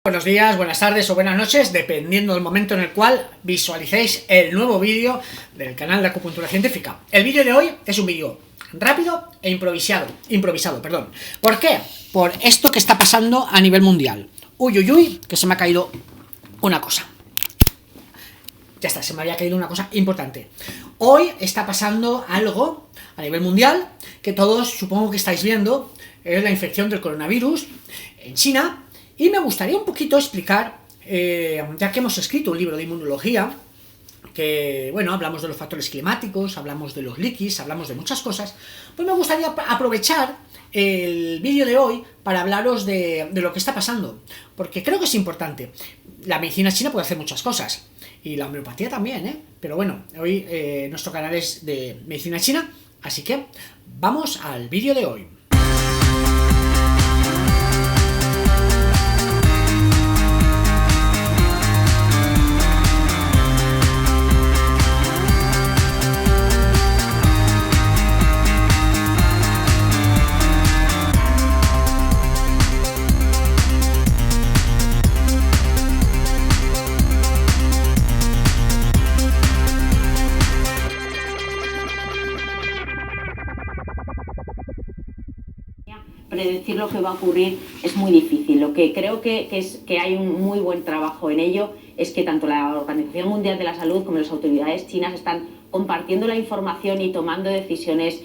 Buenos días, buenas tardes o buenas noches, dependiendo del momento en el cual visualicéis el nuevo vídeo del canal de Acupuntura Científica. El vídeo de hoy es un vídeo rápido e improvisado. ¿Por qué? Por esto que está pasando a nivel mundial. Uy, que se me ha caído una cosa. Ya está, se me había caído una cosa importante. Hoy está pasando algo a nivel mundial que todos supongo que estáis viendo. Es la infección del coronavirus en China. Y me gustaría un poquito explicar, ya que hemos escrito un libro de inmunología, que, bueno, hablamos de los factores climáticos, hablamos de los liquis, hablamos de muchas cosas, pues me gustaría aprovechar el vídeo de hoy para hablaros de lo que está pasando, porque creo que es importante. La medicina china puede hacer muchas cosas, y la homeopatía también, pero bueno, hoy nuestro canal es de medicina china, así que vamos al vídeo de hoy. Predecir lo que va a ocurrir es muy difícil. Lo que creo que hay un muy buen trabajo en ello es que tanto la Organización Mundial de la Salud como las autoridades chinas están compartiendo la información y tomando decisiones,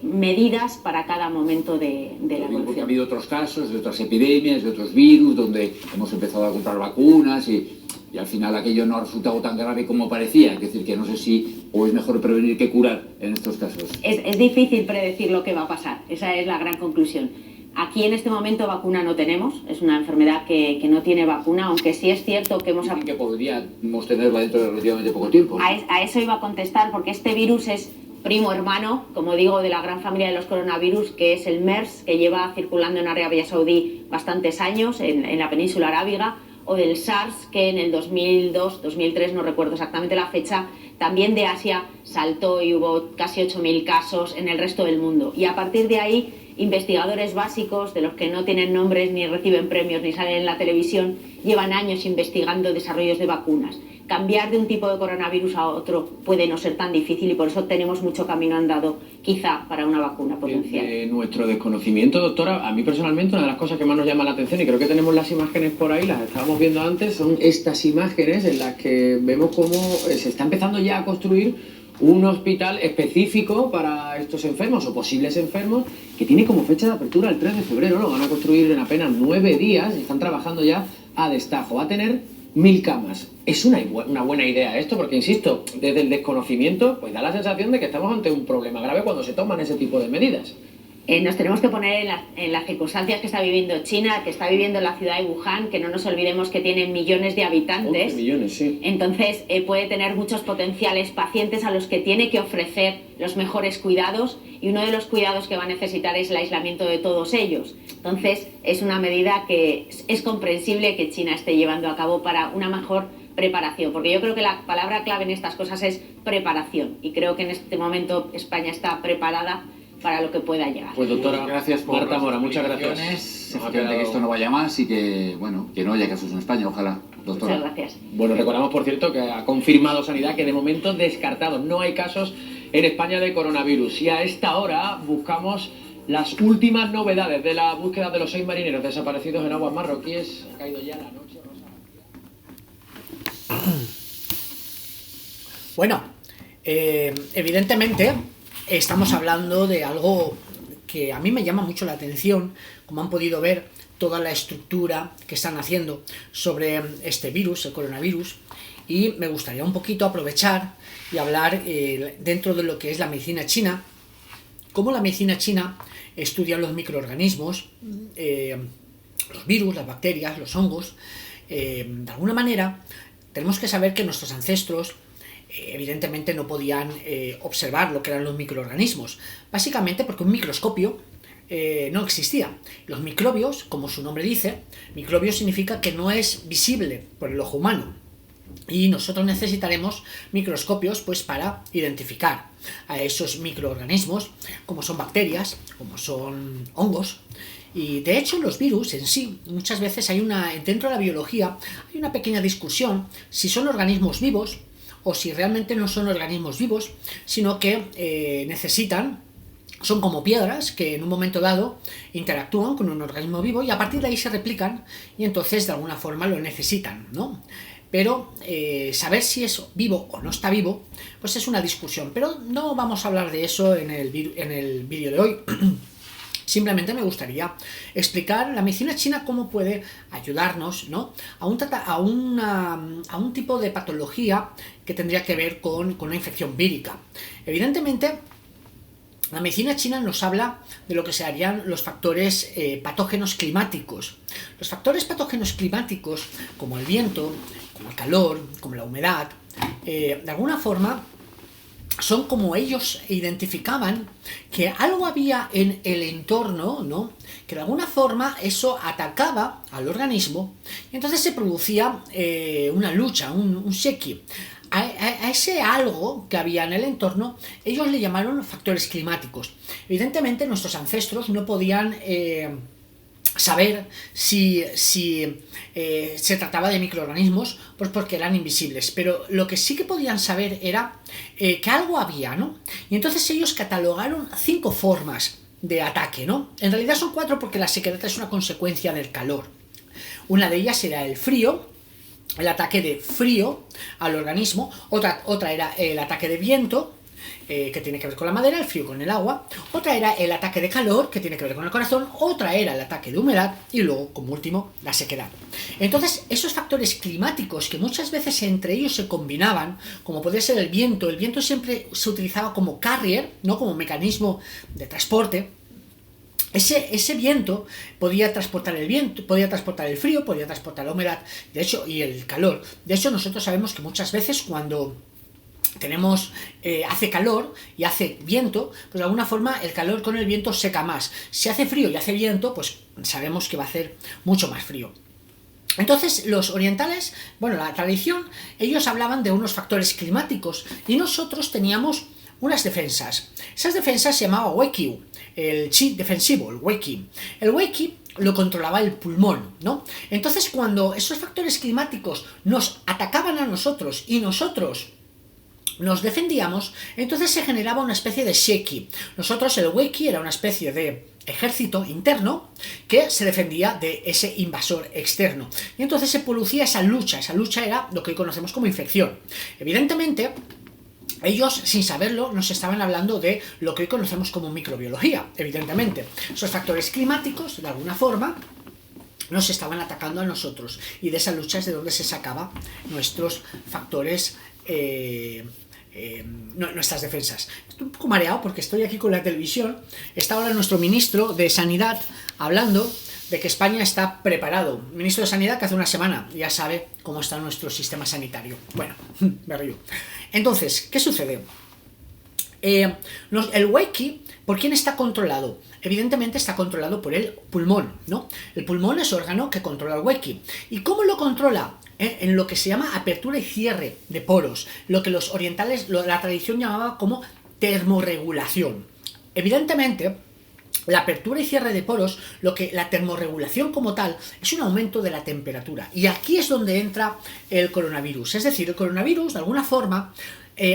medidas para cada momento de la evolución. Porque ha habido otros casos de otras epidemias, de otros virus, donde hemos empezado a comprar vacunas y al final aquello no ha resultado tan grave como parecía. Es decir, que no sé si o es mejor prevenir que curar en estos casos. Es difícil predecir lo que va a pasar, esa es la gran conclusión. Aquí en este momento vacuna no tenemos, es una enfermedad que no tiene vacuna, aunque sí es cierto que hemos... que podríamos tenerla dentro de relativamente poco tiempo. A eso iba a contestar, porque este virus es primo hermano, como digo, de la gran familia de los coronavirus, que es el MERS, que lleva circulando en Arabia Saudí bastantes años, en la península arábiga, o del SARS, que en el 2002, 2003, no recuerdo exactamente la fecha, también de Asia saltó y hubo casi 8.000 casos en el resto del mundo. Y a partir de ahí, investigadores básicos, de los que no tienen nombres, ni reciben premios, ni salen en la televisión, llevan años investigando desarrollos de vacunas. Cambiar de un tipo de coronavirus a otro puede no ser tan difícil y por eso tenemos mucho camino andado, quizá, para una vacuna potencial. Nuestro desconocimiento, doctora, a mí personalmente una de las cosas que más nos llama la atención, y creo que tenemos las imágenes por ahí, las estábamos viendo antes, son estas imágenes en las que vemos cómo se está empezando ya a construir un hospital específico para estos enfermos o posibles enfermos, que tiene como fecha de apertura el 3 de febrero, lo van a construir en apenas 9 días y están trabajando ya a destajo. Va a tener 1000 camas. Es una buena idea esto, porque insisto, desde el desconocimiento, pues da la sensación de que estamos ante un problema grave cuando se toman ese tipo de medidas. Nos tenemos que poner en las circunstancias que está viviendo China, que está viviendo la ciudad de Wuhan, que no nos olvidemos que tiene millones de habitantes. 11 millones, sí. Entonces puede tener muchos potenciales pacientes a los que tiene que ofrecer los mejores cuidados, y uno de los cuidados que va a necesitar es el aislamiento de todos ellos. Entonces es una medida que es comprensible que China esté llevando a cabo para una mejor preparación, porque yo creo que la palabra clave en estas cosas es preparación, y creo que en este momento España está preparada para lo que pueda llegar. Pues doctora, gracias por Marta Mora, muchas gracias. Efectivamente, que esto no vaya más y que, bueno, que no haya casos en España, ojalá, doctora. Muchas gracias. Bueno, recordamos, por cierto, que ha confirmado Sanidad que de momento descartado, no hay casos en España de coronavirus. Y a esta hora buscamos las últimas novedades de la búsqueda de los 6 marineros desaparecidos en aguas marroquíes. Ha caído ya la noche rosa. Bueno, evidentemente estamos hablando de algo que a mí me llama mucho la atención, como han podido ver, toda la estructura que están haciendo sobre este virus, el coronavirus, y me gustaría un poquito aprovechar y hablar dentro de lo que es la medicina china, cómo la medicina china estudia los microorganismos, los virus, las bacterias, los hongos. De alguna manera tenemos que saber que nuestros ancestros evidentemente no podían observar lo que eran los microorganismos, básicamente porque un microscopio no existía. Los microbios, como su nombre dice, microbio significa que no es visible por el ojo humano, y nosotros necesitaremos microscopios pues para identificar a esos microorganismos, como son bacterias, como son hongos, Y de hecho los virus en sí, muchas veces dentro de la biología, hay una pequeña discusión si son organismos vivos o si realmente no son organismos vivos, sino que son como piedras que en un momento dado interactúan con un organismo vivo y a partir de ahí se replican y entonces de alguna forma lo necesitan, ¿no? Pero saber si es vivo o no está vivo, pues es una discusión. Pero no vamos a hablar de eso en el vídeo de hoy. Simplemente me gustaría explicar la medicina china cómo puede ayudarnos, ¿no? a un tipo de patología que tendría que ver con una infección vírica. Evidentemente, la medicina china nos habla de lo que serían los factores patógenos climáticos. Los factores patógenos climáticos, como el viento, como el calor, como la humedad, de alguna forma son como ellos identificaban que algo había en el entorno, ¿no? Que de alguna forma eso atacaba al organismo y entonces se producía una lucha, un sheki. A ese algo que había en el entorno, ellos le llamaron factores climáticos. Evidentemente nuestros ancestros no podían saber si se trataba de microorganismos, pues porque eran invisibles, pero lo que sí que podían saber era que algo había, ¿no? Y entonces ellos catalogaron 5 formas de ataque, ¿no? En realidad son 4 porque la sequedad es una consecuencia del calor. Una de ellas era el frío, el ataque de frío al organismo, otra era el ataque de viento, que tiene que ver con la madera, el frío con el agua, otra era el ataque de calor, que tiene que ver con el corazón, otra era el ataque de humedad y luego, como último, la sequedad. Entonces, esos factores climáticos que muchas veces entre ellos se combinaban, como podría ser el viento siempre se utilizaba como carrier, no como mecanismo de transporte. Ese viento podía transportar el viento, podía transportar el frío, podía transportar la humedad, de hecho, y el calor. De hecho, nosotros sabemos que muchas veces cuando hace calor y hace viento, pues de alguna forma el calor con el viento seca más. Si hace frío y hace viento, pues sabemos que va a hacer mucho más frío. Entonces los orientales, la tradición, ellos hablaban de unos factores climáticos y nosotros teníamos unas defensas. Esas defensas se llamaban Weiki, el chi defensivo, el Weiki. El Weiki lo controlaba el pulmón, ¿no? Entonces cuando esos factores climáticos nos atacaban a nosotros y nosotros nos defendíamos, entonces se generaba una especie de sheki. Nosotros, el Weiki era una especie de ejército interno que se defendía de ese invasor externo. Y entonces se producía esa lucha era lo que hoy conocemos como infección. Evidentemente, ellos, sin saberlo, nos estaban hablando de lo que hoy conocemos como microbiología, evidentemente. Esos factores climáticos, de alguna forma, nos estaban atacando a nosotros. Y de esa lucha es de donde se sacaba nuestros factores nuestras defensas. Estoy un poco mareado porque estoy aquí con la televisión. Está ahora nuestro ministro de Sanidad hablando de que España está preparado. El ministro de Sanidad que hace una semana ya sabe cómo está nuestro sistema sanitario. Bueno, me río. Entonces, ¿qué sucede? El Weiki, ¿por quién está controlado? Evidentemente está controlado por el pulmón, ¿no? El pulmón es órgano que controla el Weiki. ¿Y cómo lo controla? En lo que se llama apertura y cierre de poros, lo que los orientales, la tradición llamaba como termorregulación. Evidentemente, la apertura y cierre de poros, la termorregulación como tal, es un aumento de la temperatura. Y aquí es donde entra el coronavirus. Es decir, el coronavirus, de alguna forma,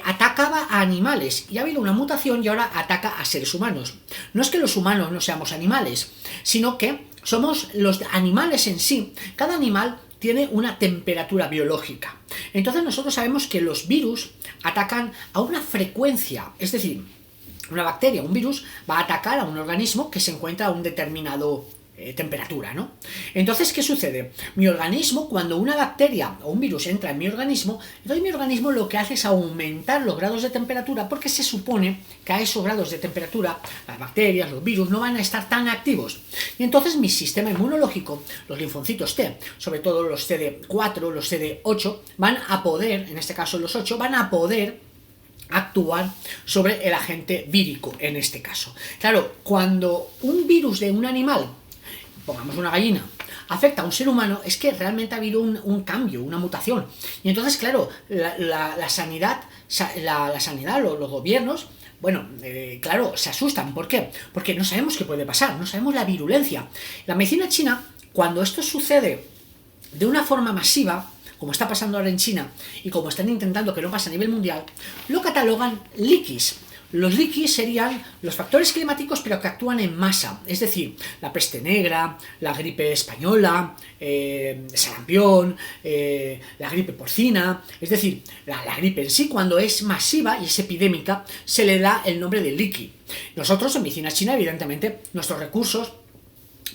atacaba a animales y ha habido una mutación y ahora ataca a seres humanos. No es que los humanos no seamos animales, sino que somos los animales en sí. Cada animal tiene una temperatura biológica. Entonces nosotros sabemos que los virus atacan a una frecuencia, es decir, una bacteria, un virus, va a atacar a un organismo que se encuentra a un determinado temperatura, ¿no? Entonces, ¿qué sucede? Mi organismo, cuando una bacteria o un virus entra en mi organismo, entonces mi organismo lo que hace es aumentar los grados de temperatura porque se supone que a esos grados de temperatura las bacterias, los virus no van a estar tan activos. Y entonces mi sistema inmunológico, los linfocitos T, sobre todo los CD4, los CD8, van a poder, en este caso los 8, van a poder actuar sobre el agente vírico en este caso. Claro, cuando un virus de un animal, pongamos una gallina, afecta a un ser humano, es que realmente ha habido un cambio, una mutación. Y entonces, claro, la sanidad, los gobiernos bueno, claro, se asustan. ¿Por qué? Porque no sabemos qué puede pasar, no sabemos la virulencia. La medicina china, cuando esto sucede de una forma masiva, como está pasando ahora en China, y como están intentando que no pase a nivel mundial, lo catalogan liquis. Los liquis serían los factores climáticos pero que actúan en masa, es decir, la peste negra, la gripe española, sarampión, la gripe porcina, es decir, la gripe en sí cuando es masiva y es epidémica se le da el nombre de liqui. Nosotros en medicina china evidentemente nuestros recursos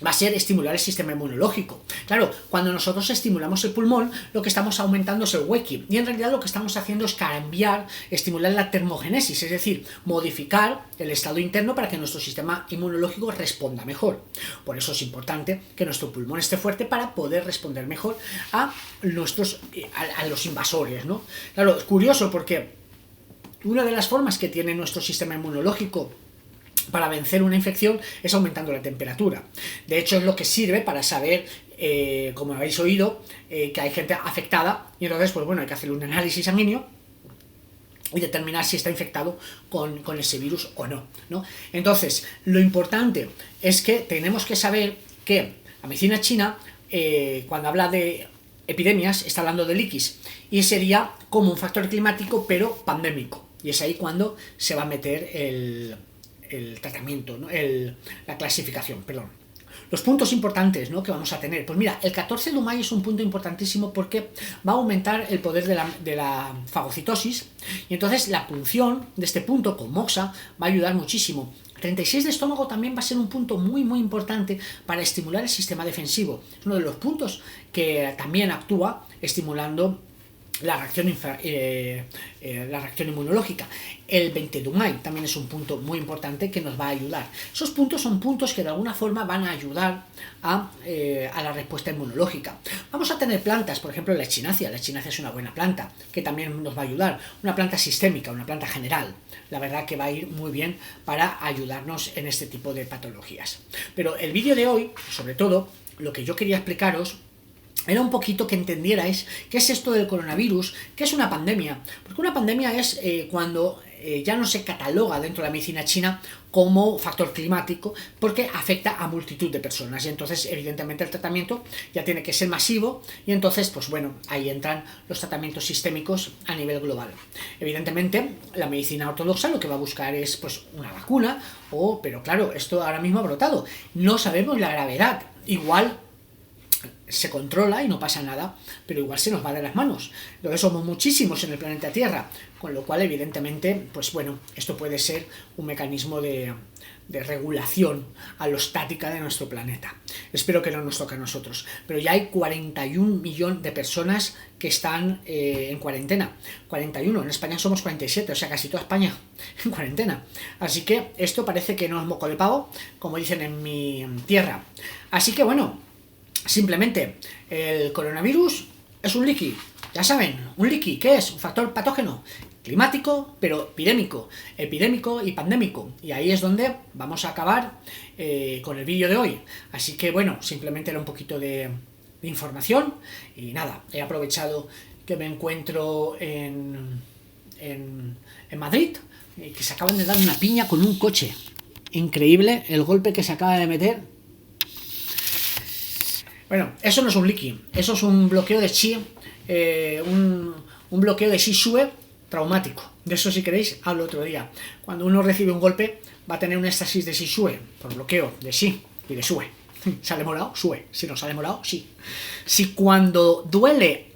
va a ser estimular el sistema inmunológico. Claro, cuando nosotros estimulamos el pulmón, lo que estamos aumentando es el Wei-Qi, y en realidad lo que estamos haciendo es cambiar, estimular la termogénesis, es decir, modificar el estado interno para que nuestro sistema inmunológico responda mejor. Por eso es importante que nuestro pulmón esté fuerte para poder responder mejor a los invasores, ¿no? Claro, es curioso porque una de las formas que tiene nuestro sistema inmunológico para vencer una infección es aumentando la temperatura. De hecho, es lo que sirve para saber, como habéis oído, que hay gente afectada, y entonces, pues bueno, hay que hacer un análisis sanguíneo y determinar si está infectado con ese virus o no, ¿no? Entonces, lo importante es que tenemos que saber que la medicina china, cuando habla de epidemias, está hablando de liquis, y sería como un factor climático, pero pandémico. Y es ahí cuando se va a meter el tratamiento, ¿no? La clasificación, perdón. Los puntos importantes, ¿no?, que vamos a tener. Pues mira, el 14 de mayo es un punto importantísimo porque va a aumentar el poder de la fagocitosis, y entonces la punción de este punto con moxa va a ayudar muchísimo. 36 de estómago también va a ser un punto muy muy importante para estimular el sistema defensivo. Es uno de los puntos que también actúa estimulando la reacción inmunológica. El 20 de mayo también es un punto muy importante que nos va a ayudar. Esos puntos son puntos que de alguna forma van a ayudar a la respuesta inmunológica. Vamos a tener plantas, por ejemplo la echinacea. La echinacea es una buena planta que también nos va a ayudar. Una planta sistémica, una planta general. La verdad que va a ir muy bien para ayudarnos en este tipo de patologías. Pero el vídeo de hoy, sobre todo, lo que yo quería explicaros era un poquito que entendierais qué es esto del coronavirus, qué es una pandemia. Porque una pandemia es cuando ya no se cataloga dentro de la medicina china como factor climático, porque afecta a multitud de personas, y entonces evidentemente el tratamiento ya tiene que ser masivo, y entonces pues bueno, ahí entran los tratamientos sistémicos a nivel global. Evidentemente la medicina ortodoxa lo que va a buscar es pues una vacuna, pero claro, esto ahora mismo ha brotado, no sabemos la gravedad, igual se controla y no pasa nada, pero igual se nos va de las manos. Entonces somos muchísimos en el planeta Tierra, con lo cual evidentemente, pues bueno, esto puede ser un mecanismo de regulación alostática de nuestro planeta. Espero que no nos toque a nosotros, pero ya hay 41 millones de personas que están en cuarentena. 41, en España somos 47, o sea, casi toda España en cuarentena. Así que esto parece que no es moco de pavo, como dicen en mi tierra. Así que bueno, simplemente, el coronavirus es un liqui, ya saben, un liqui, ¿qué es? Un factor patógeno, climático, pero epidémico y pandémico, y ahí es donde vamos a acabar con el vídeo de hoy. Así que bueno, simplemente era un poquito de información, y nada, he aprovechado que me encuentro en Madrid, que se acaban de dar una piña con un coche, increíble el golpe que se acaba de meter. Bueno, eso no es un liqui, eso es un bloqueo de chi, un bloqueo de chi shui traumático. De eso, si queréis, hablo otro día. Cuando uno recibe un golpe, va a tener un éxtasis de chi shui, por bloqueo de chi y de shui. ¿Sale morado? Shui. Si no sale morado, sí. Si cuando duele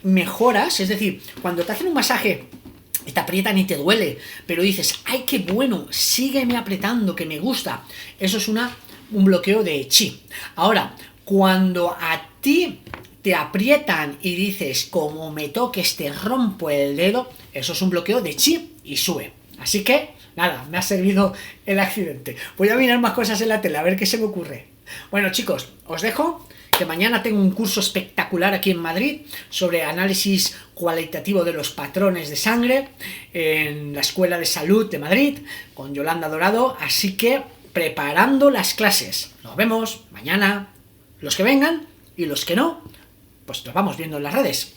mejoras, es decir, cuando te hacen un masaje y te aprietan y te duele, pero dices, ¡ay, qué bueno! Sígueme apretando, que me gusta. Eso es un bloqueo de chi. Ahora, cuando a ti te aprietan y dices, como me toques te rompo el dedo, eso es un bloqueo de chi y shui. Así que, nada, me ha servido el accidente. Voy a mirar más cosas en la tele, a ver qué se me ocurre. Bueno, chicos, os dejo, que mañana tengo un curso espectacular aquí en Madrid sobre análisis cualitativo de los patrones de sangre en la Escuela de Salud de Madrid con Yolanda Dorado, así que preparando las clases. Nos vemos mañana. Los que vengan y los que no, pues nos vamos viendo en las redes.